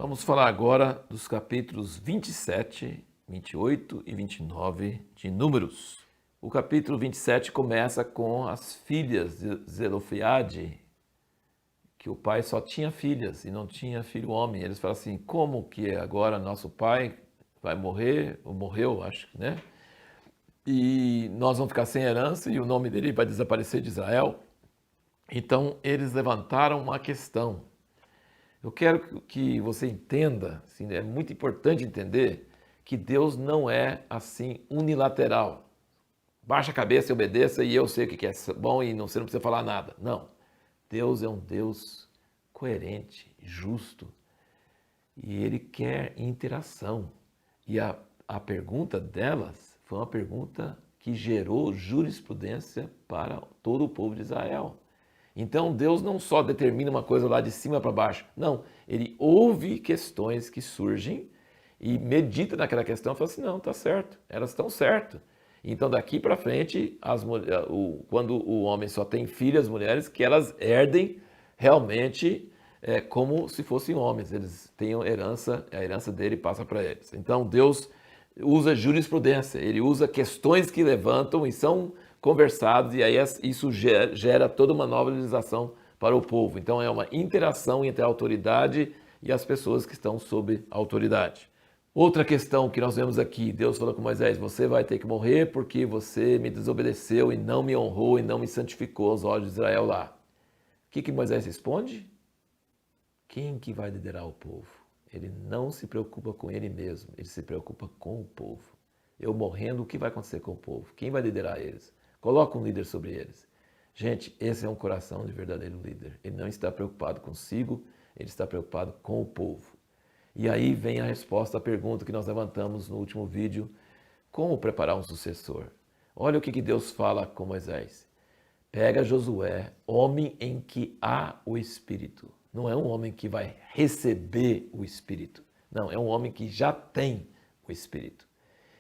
Vamos falar agora dos capítulos 27, 28 e 29 de Números. O capítulo 27 começa com as filhas de Zelofeade, que o pai só tinha filhas e não tinha filho homem. Eles falam assim, como que agora nosso pai vai morrer, ou morreu, acho, né? E nós vamos ficar sem herança e o nome dele vai desaparecer de Israel. Então eles levantaram uma questão. Eu quero que você entenda, assim, é muito importante entender que Deus não é assim unilateral. Baixa a cabeça e obedeça e eu sei o que é bom e você não precisa falar nada. Não. Deus é um Deus coerente, justo e Ele quer interação. E a pergunta delas foi uma pergunta que gerou jurisprudência para todo o povo de Israel. Então Deus não só determina uma coisa lá de cima para baixo, não, Ele ouve questões que surgem e medita naquela questão e fala assim, não, está certo, elas estão certo. Então daqui para frente, quando o homem só tem filhas, mulheres, que elas herdem realmente como se fossem homens, eles têm herança, a herança dele passa para eles. Então Deus usa jurisprudência, Ele usa questões que levantam e são conversados e aí isso gera toda uma nova legislação para o povo. Então é uma interação entre a autoridade e as pessoas que estão sob autoridade. Outra questão que nós vemos aqui, Deus falou com Moisés, você vai ter que morrer porque você me desobedeceu e não me honrou e não me santificou aos olhos de Israel lá. O que Moisés responde? Quem que vai liderar o povo? Ele não se preocupa com ele mesmo, ele se preocupa com o povo. Eu morrendo, o que vai acontecer com o povo? Quem vai liderar eles? Coloca um líder sobre eles. Gente, esse é um coração de verdadeiro líder. Ele não está preocupado consigo, ele está preocupado com o povo. E aí vem a resposta à pergunta que nós levantamos no último vídeo, como preparar um sucessor? Olha o que Deus fala com Moisés. Pega Josué, homem em que há o Espírito. Não é um homem que vai receber o Espírito. Não, é um homem que já tem o Espírito.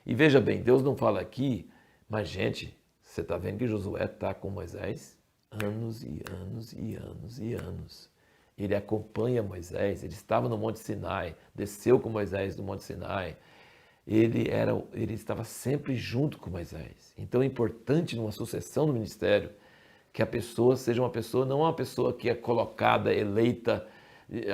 E veja bem, Deus não fala aqui, mas gente, você está vendo que Josué está com Moisés anos e anos e anos e anos. Ele acompanha Moisés, ele estava no Monte Sinai, desceu com Moisés no Monte Sinai. Ele estava sempre junto com Moisés. Então é importante numa sucessão do ministério que a pessoa seja uma pessoa, não uma pessoa que é colocada, eleita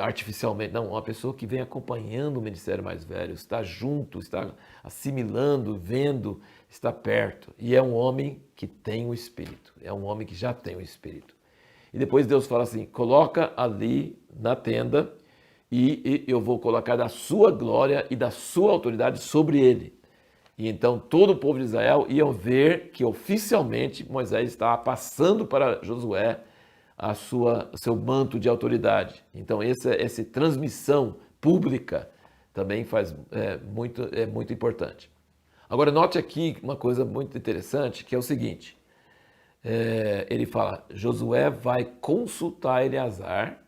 artificialmente, não, uma pessoa que vem acompanhando o ministério mais velho, está junto, está assimilando, vendo, está perto. E é um homem que tem o Espírito, é um homem que já tem o Espírito. E depois Deus fala assim, coloca ali na tenda e eu vou colocar da sua glória e da sua autoridade sobre ele. E então todo o povo de Israel iam ver que oficialmente Moisés estava passando para Josué o seu manto de autoridade. Então essa transmissão pública também é muito importante. Agora note aqui uma coisa muito interessante, que é o seguinte, ele fala, Josué vai consultar Eleazar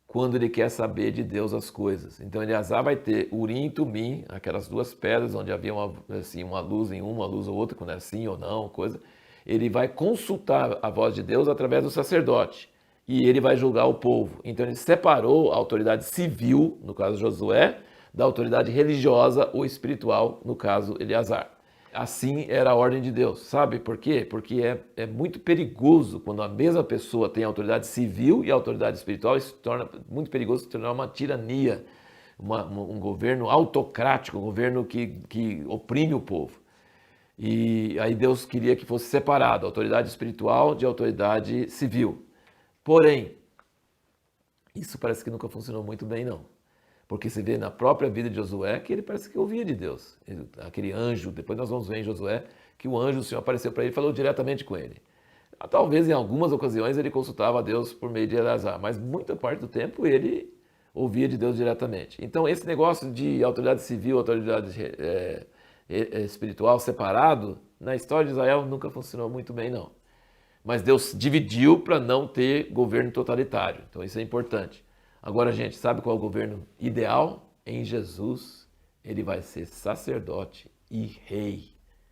quando ele quer saber de Deus as coisas. Então Eleazar vai ter Urim e Tumim, aquelas duas pedras onde havia uma luz em uma luz ou outra, quando era sim ou não, coisa. Ele vai consultar a voz de Deus através do sacerdote e ele vai julgar o povo. Então ele separou a autoridade civil, no caso Josué, da autoridade religiosa ou espiritual, no caso Eleazar. Assim era a ordem de Deus. Sabe por quê? Porque é muito perigoso quando a mesma pessoa tem autoridade civil e autoridade espiritual, isso se torna muito perigoso se tornar uma tirania, um governo autocrático, um governo que oprime o povo. E aí Deus queria que fosse separado a autoridade espiritual de autoridade civil. Porém, isso parece que nunca funcionou muito bem, não. Porque você vê na própria vida de Josué que ele parece que ouvia de Deus. Aquele anjo, depois nós vamos ver em Josué, que o anjo, o Senhor apareceu para ele e falou diretamente com ele. Talvez em algumas ocasiões ele consultava a Deus por meio de Eleazar, mas muita parte do tempo ele ouvia de Deus diretamente. Então esse negócio de autoridade civil, autoridade espiritual separado, na história de Israel nunca funcionou muito bem, não. Mas Deus dividiu para não ter governo totalitário. Então isso é importante. Agora, gente, sabe qual é o governo ideal? Em Jesus, ele vai ser sacerdote e rei.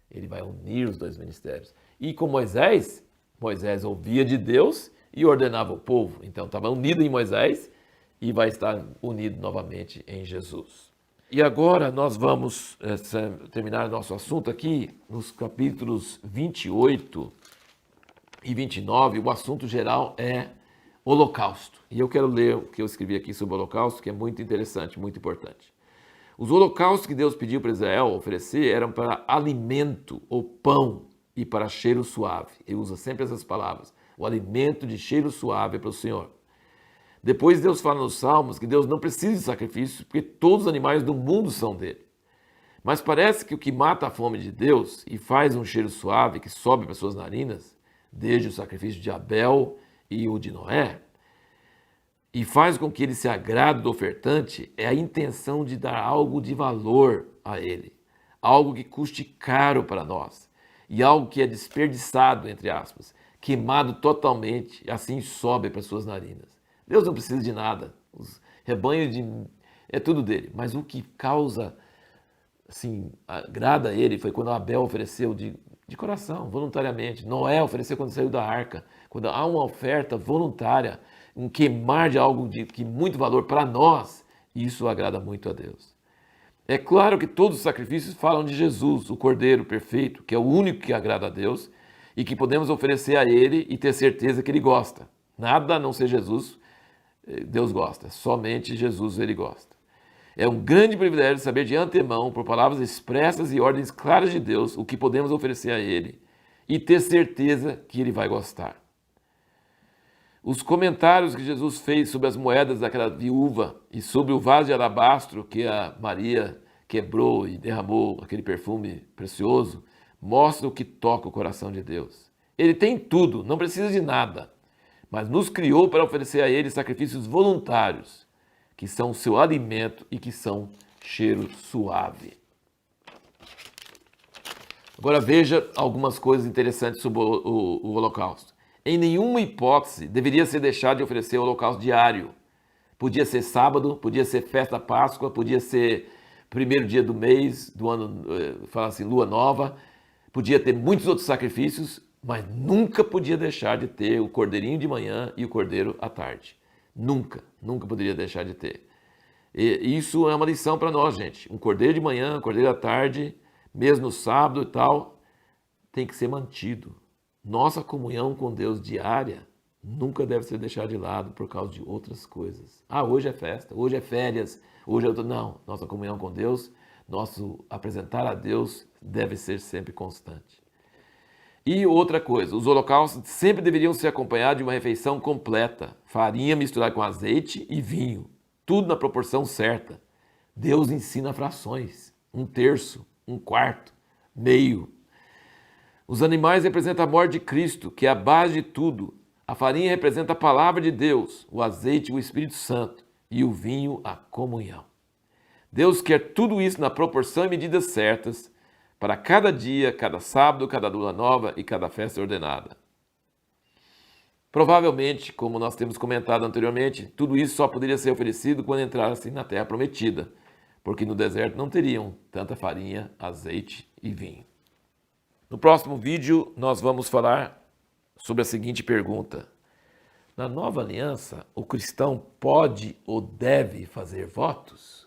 Ele vai unir os dois ministérios. E com Moisés, Moisés ouvia de Deus e ordenava o povo. Então, estava unido em Moisés e vai estar unido novamente em Jesus. E agora nós vamos terminar nosso assunto aqui nos capítulos 28 e 29. O assunto geral é holocausto. E eu quero ler o que eu escrevi aqui sobre o holocausto, que é muito interessante, muito importante. Os holocaustos que Deus pediu para Israel oferecer eram para alimento ou pão e para cheiro suave. Ele usa sempre essas palavras. O alimento de cheiro suave é para o Senhor. Depois Deus fala nos Salmos que Deus não precisa de sacrifício, porque todos os animais do mundo são dele. Mas parece que o que mata a fome de Deus e faz um cheiro suave que sobe para suas narinas, desde o sacrifício de Abel e o de Noé, e faz com que ele se agrade do ofertante, é a intenção de dar algo de valor a ele, algo que custe caro para nós, e algo que é desperdiçado, entre aspas, queimado totalmente, assim sobe para suas narinas. Deus não precisa de nada, os rebanhos é tudo dele, mas o que causa, assim, agrada a ele foi quando Abel ofereceu de coração, voluntariamente. Noé ofereceu quando saiu da arca, quando há uma oferta voluntária, um queimar de algo que muito valor para nós, isso agrada muito a Deus. É claro que todos os sacrifícios falam de Jesus, o Cordeiro perfeito, que é o único que agrada a Deus e que podemos oferecer a Ele e ter certeza que Ele gosta. Nada a não ser Jesus, Deus gosta, somente Jesus Ele gosta. É um grande privilégio saber de antemão, por palavras expressas e ordens claras de Deus, o que podemos oferecer a Ele e ter certeza que Ele vai gostar. Os comentários que Jesus fez sobre as moedas daquela viúva e sobre o vaso de alabastro que a Maria quebrou e derramou aquele perfume precioso, mostram o que toca o coração de Deus. Ele tem tudo, não precisa de nada, mas nos criou para oferecer a Ele sacrifícios voluntários, que são o seu alimento e que são cheiro suave. Agora veja algumas coisas interessantes sobre o holocausto. Em nenhuma hipótese deveria ser deixado de oferecer o holocausto diário. Podia ser sábado, podia ser festa da Páscoa, podia ser primeiro dia do mês, do ano, fala assim, lua nova, podia ter muitos outros sacrifícios, mas nunca podia deixar de ter o cordeirinho de manhã e o cordeiro à tarde. Nunca, nunca poderia deixar de ter. E isso é uma lição para nós, gente. Um cordeiro de manhã, um cordeiro à tarde, mesmo no sábado e tal, tem que ser mantido. Nossa comunhão com Deus diária nunca deve ser deixada de lado por causa de outras coisas. Ah, hoje é festa, hoje é férias, hoje é outro... Não, nossa comunhão com Deus, nosso apresentar a Deus deve ser sempre constante. E outra coisa, os holocaustos sempre deveriam ser acompanhados de uma refeição completa, farinha misturada com azeite e vinho, tudo na proporção certa. Deus ensina frações, 1/3, 1/4, meio. Os animais representam a morte de Cristo, que é a base de tudo. A farinha representa a palavra de Deus, o azeite, o Espírito Santo, e o vinho, a comunhão. Deus quer tudo isso na proporção e medidas certas, para cada dia, cada sábado, cada lua nova e cada festa ordenada. Provavelmente, como nós temos comentado anteriormente, tudo isso só poderia ser oferecido quando entrassem na terra prometida, porque no deserto não teriam tanta farinha, azeite e vinho. No próximo vídeo, nós vamos falar sobre a seguinte pergunta. Na nova aliança, o cristão pode ou deve fazer votos?